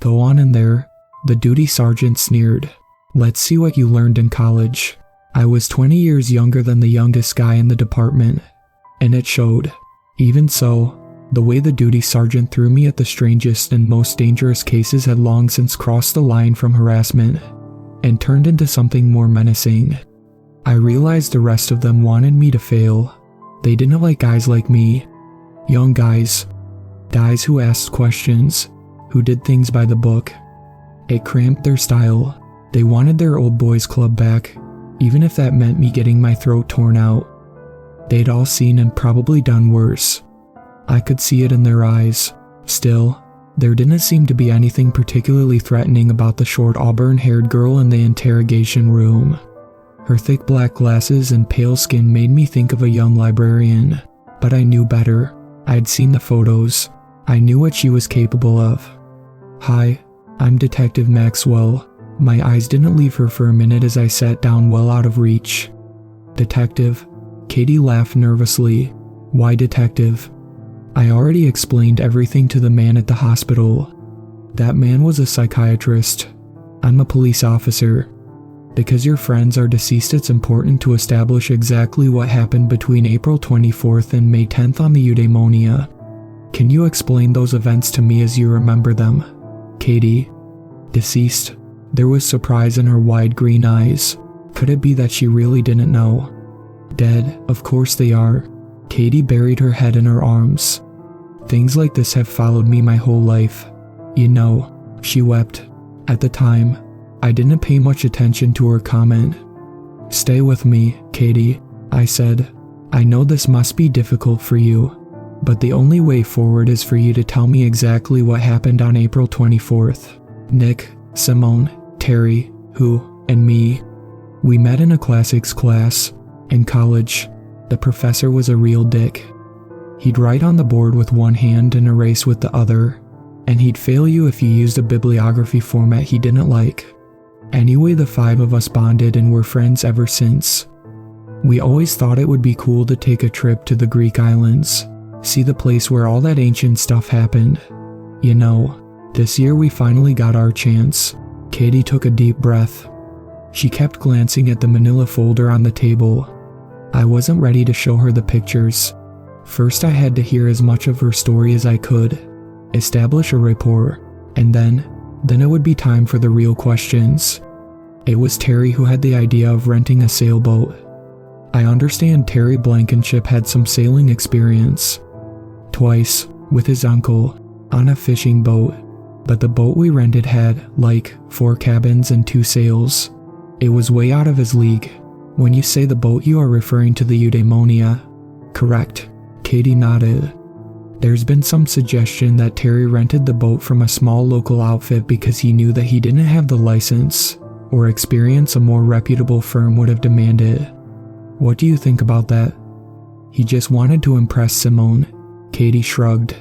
"Go on in there," the duty sergeant sneered. "Let's see what you learned in college." I was 20 years younger than the youngest guy in the department, and it showed. Even so, the way the duty sergeant threw me at the strangest and most dangerous cases had long since crossed the line from harassment and turned into something more menacing. I realized the rest of them wanted me to fail. They didn't like guys like me. Young guys. Guys who asked questions, who did things by the book. It cramped their style. They wanted their old boys club back, even if that meant me getting my throat torn out. They'd all seen and probably done worse. I could see it in their eyes. Still, there didn't seem to be anything particularly threatening about the short auburn-haired girl in the interrogation room. Her thick black glasses and pale skin made me think of a young librarian, but I knew better. I'd seen the photos. I knew what she was capable of. "Hi, I'm Detective Maxwell." My eyes didn't leave her for a minute as I sat down well out of reach. "Detective?" Katie laughed nervously. "Why detective?" I already explained everything to the man at the hospital. That man was a psychiatrist. I'm a police officer. Because your friends are deceased, it's important to establish exactly what happened between April 24th and May 10th on the eudaimonia. Can you explain those events to me as you remember them? Katie. Deceased. There was surprise in her wide green eyes. Could it be that she really didn't know? Dead, of course they are. Katie buried her head in her arms. Things like this have followed me my whole life. You know, she wept. At the time, I didn't pay much attention to her comment. "Stay with me, Katie," I said. "I know this must be difficult for you, but the only way forward is for you to tell me exactly what happened on April 24th. Nick, Simone, Terry, who, and me. We met in a classics class. In college, the professor was a real dick. He'd write on the board with one hand and erase with the other, and he'd fail you if you used a bibliography format he didn't like. Anyway, the five of us bonded and were friends ever since. We always thought it would be cool to take a trip to the Greek islands, see the place where all that ancient stuff happened. You know, this year we finally got our chance." Katie took a deep breath. She kept glancing at the manila folder on the table. I wasn't ready to show her the pictures. First, I had to hear as much of her story as I could, establish a rapport, and then it would be time for the real questions. It was Terry who had the idea of renting a sailboat. I understand Terry Blankenship had some sailing experience. Twice, with his uncle, on a fishing boat, but the boat we rented had, 4 cabins and 2 sails. It was way out of his league. When you say the boat, you are referring to the eudaimonia. Correct. Katie nodded. There's been some suggestion that Terry rented the boat from a small local outfit because he knew that he didn't have the license or experience a more reputable firm would have demanded. What do you think about that? He just wanted to impress Simone. Katie shrugged.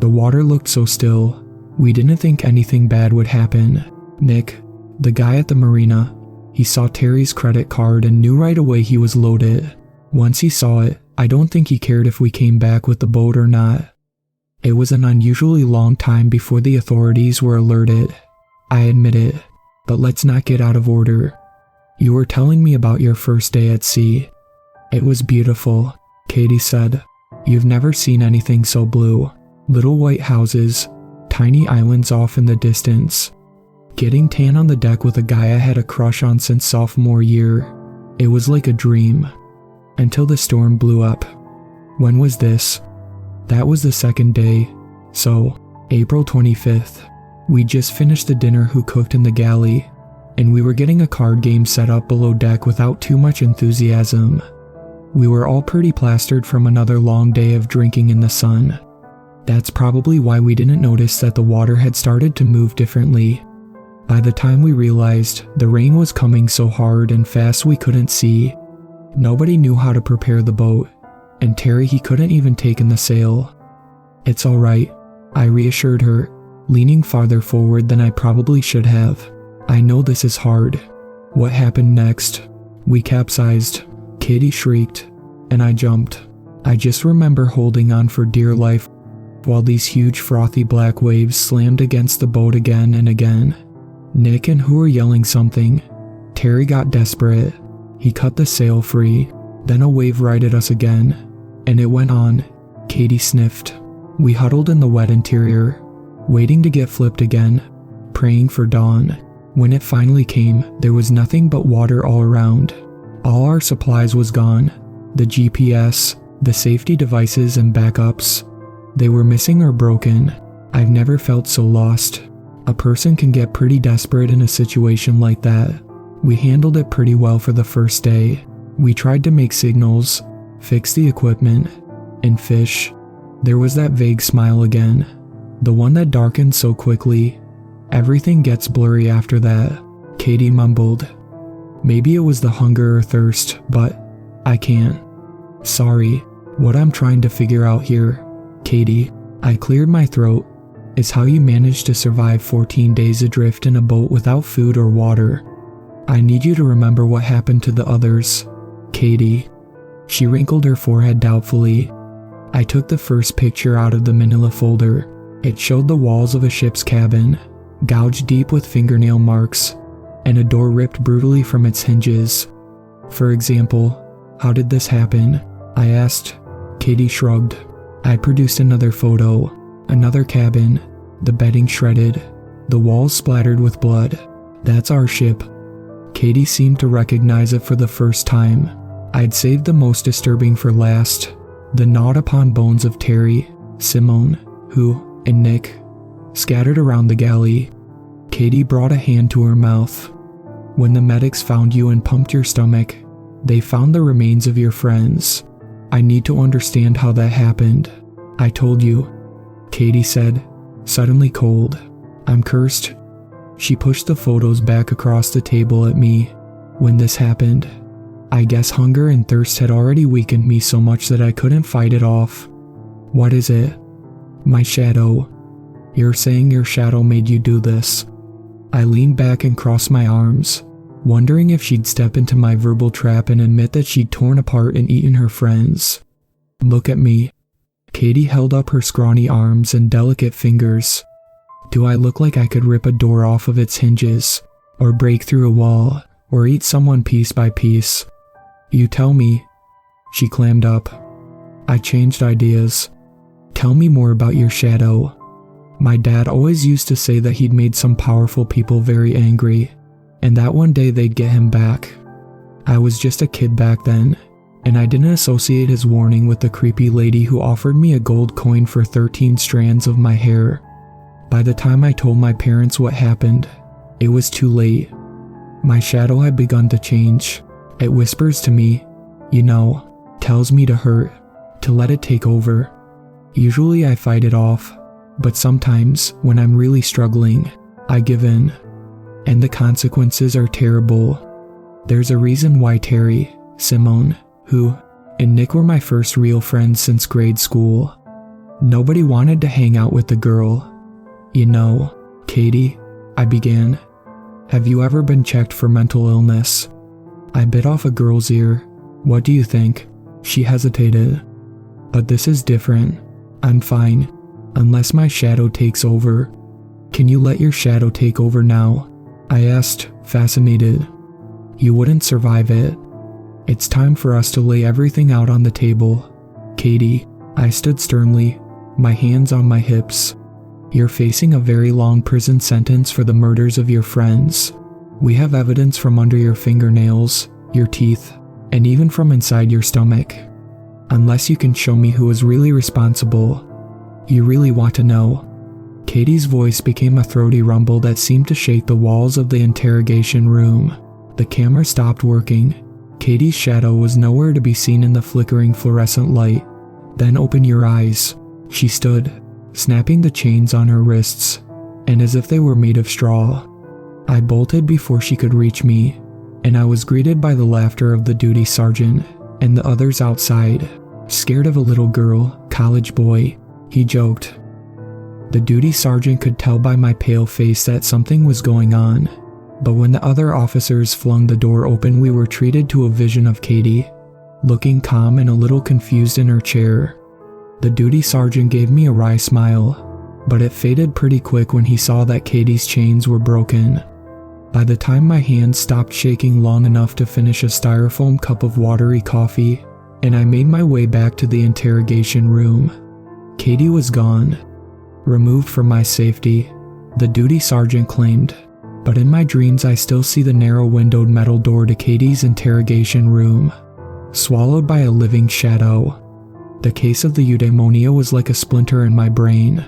The water looked so still. We didn't think anything bad would happen. Nick, the guy at the marina, he saw Terry's credit card and knew right away he was loaded. Once he saw it, I don't think he cared if we came back with the boat or not. It was an unusually long time before the authorities were alerted. I admit it, but let's not get out of order. You were telling me about your first day at sea. It was beautiful, Katie said. You've never seen anything so blue. Little white houses, tiny islands off in the distance. Getting tan on the deck with a guy I had a crush on since sophomore year. It was like a dream. Until the storm blew up. When was this? That was the second day. So, April 25th. We just finished the dinner Who Cooked in the Galley, and we were getting a card game set up below deck without too much enthusiasm. We were all pretty plastered from another long day of drinking in the sun. That's probably why we didn't notice that the water had started to move differently. By the time we realized, the rain was coming so hard and fast we couldn't see. Nobody knew how to prepare the boat, and Terry, he couldn't even take in the sail. It's alright, I reassured her, leaning farther forward than I probably should have. I know this is hard. What happened next? We capsized. Katie shrieked, and I jumped. I just remember holding on for dear life while these huge frothy black waves slammed against the boat again and again. Nick and Hu were yelling something. Terry got desperate. He cut the sail free. Then a wave righted us again. And it went on. Katie sniffed. We huddled in the wet interior, waiting to get flipped again, praying for dawn. When it finally came, there was nothing but water all around. All our supplies was gone. The GPS, the safety devices and backups. They were missing or broken. I've never felt so lost. A person can get pretty desperate in a situation like that. We handled it pretty well for the first day. We tried to make signals, fix the equipment, and fish. There was that vague smile again, the one that darkened so quickly. Everything gets blurry after that, Katie mumbled. Maybe it was the hunger or thirst, but I can't. Sorry, what I'm trying to figure out here, Katie, I cleared my throat, is how you managed to survive 14 days adrift in a boat without food or water. I need you to remember what happened to the others, Katie. She wrinkled her forehead doubtfully. I took the first picture out of the manila folder. It showed the walls of a ship's cabin, gouged deep with fingernail marks, and a door ripped brutally from its hinges. For example, how did this happen? I asked. Katie shrugged. I produced another photo. Another cabin, the bedding shredded, the walls splattered with blood. That's our ship. Katie seemed to recognize it for the first time. I'd saved the most disturbing for last. The gnawed upon bones of Terry, Simone, Hu, and Nick, scattered around the galley. Katie brought a hand to her mouth. When the medics found you and pumped your stomach, they found the remains of your friends. I need to understand how that happened. I told you, Katie said, suddenly cold. I'm cursed. She pushed the photos back across the table at me. When this happened, I guess hunger and thirst had already weakened me so much that I couldn't fight it off. What is it? My shadow. You're saying your shadow made you do this. I leaned back and crossed my arms, wondering if she'd step into my verbal trap and admit that she'd torn apart and eaten her friends. Look at me. Katie held up her scrawny arms and delicate fingers. Do I look like I could rip a door off of its hinges, or break through a wall, or eat someone piece by piece? You tell me. She clammed up. I changed ideas. Tell me more about your shadow. My dad always used to say that he'd made some powerful people very angry, and that one day they'd get him back. I was just a kid back then, and I didn't associate his warning with the creepy lady who offered me a gold coin for 13 strands of my hair. By the time I told my parents what happened, it was too late. My shadow had begun to change. It whispers to me, tells me to hurt, to let it take over. Usually I fight it off, but sometimes, when I'm really struggling, I give in. And the consequences are terrible. There's a reason why Terry, Simone, Hu, and Nick were my first real friends since grade school. Nobody wanted to hang out with the girl. Katie, I began. Have you ever been checked for mental illness? I bit off a girl's ear. What do you think? She hesitated. But this is different. I'm fine, unless my shadow takes over. Can you let your shadow take over now? I asked, fascinated. You wouldn't survive it. It's time for us to lay everything out on the table. Katie, I stood sternly, my hands on my hips. You're facing a very long prison sentence for the murders of your friends. We have evidence from under your fingernails, your teeth, and even from inside your stomach. Unless you can show me who is really responsible. You really want to know. Katie's voice became a throaty rumble that seemed to shake the walls of the interrogation room. The camera stopped working. Katie's shadow was nowhere to be seen in the flickering fluorescent light. Then open your eyes. She stood, snapping the chains on her wrists, and as if they were made of straw. I bolted before she could reach me, and I was greeted by the laughter of the duty sergeant and the others outside. Scared of a little girl, college boy, he joked. The duty sergeant could tell by my pale face that something was going on, but when the other officers flung the door open, we were treated to a vision of Katie, looking calm and a little confused in her chair. The duty sergeant gave me a wry smile, but it faded pretty quick when he saw that Katie's chains were broken. By the time my hands stopped shaking long enough to finish a styrofoam cup of watery coffee, and I made my way back to the interrogation room, Katie was gone. Removed from my safety, the duty sergeant claimed, but in my dreams I still see the narrow windowed metal door to Katie's interrogation room, swallowed by a living shadow. The case of the eudaimonia was like a splinter in my brain,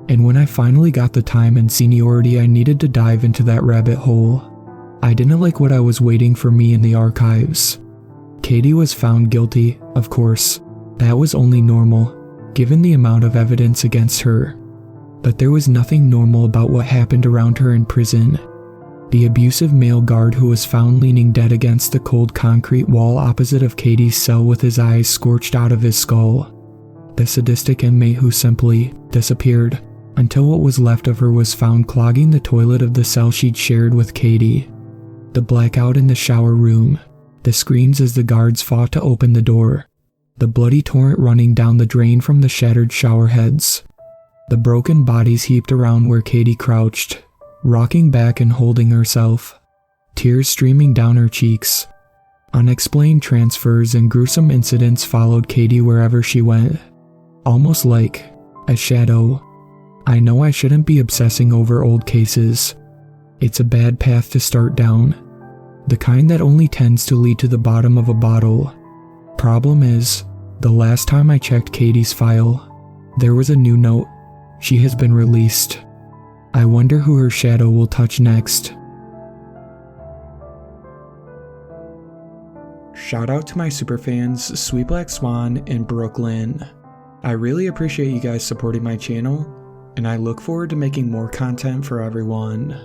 and when I finally got the time and seniority I needed to dive into that rabbit hole, I didn't like what I was waiting for me in the archives. Katie was found guilty, of course. That was only normal, given the amount of evidence against her. But there was nothing normal about what happened around her in prison. The abusive male guard who was found leaning dead against the cold concrete wall opposite of Katie's cell with his eyes scorched out of his skull. The sadistic inmate who simply disappeared until what was left of her was found clogging the toilet of the cell she'd shared with Katie. The blackout in the shower room, the screams as the guards fought to open the door, the bloody torrent running down the drain from the shattered shower heads, the broken bodies heaped around where Katie crouched, rocking back and holding herself, tears streaming down her cheeks. Unexplained transfers and gruesome incidents followed Katie wherever she went, almost like a shadow. I know I shouldn't be obsessing over old cases. It's a bad path to start down, the kind that only tends to lead to the bottom of a bottle. Problem is, the last time I checked Katie's file, there was a new note. She has been released. I wonder who her shadow will touch next. Shout out to my superfans Sweet Black Swan and Brooklyn. I really appreciate you guys supporting my channel, and I look forward to making more content for everyone.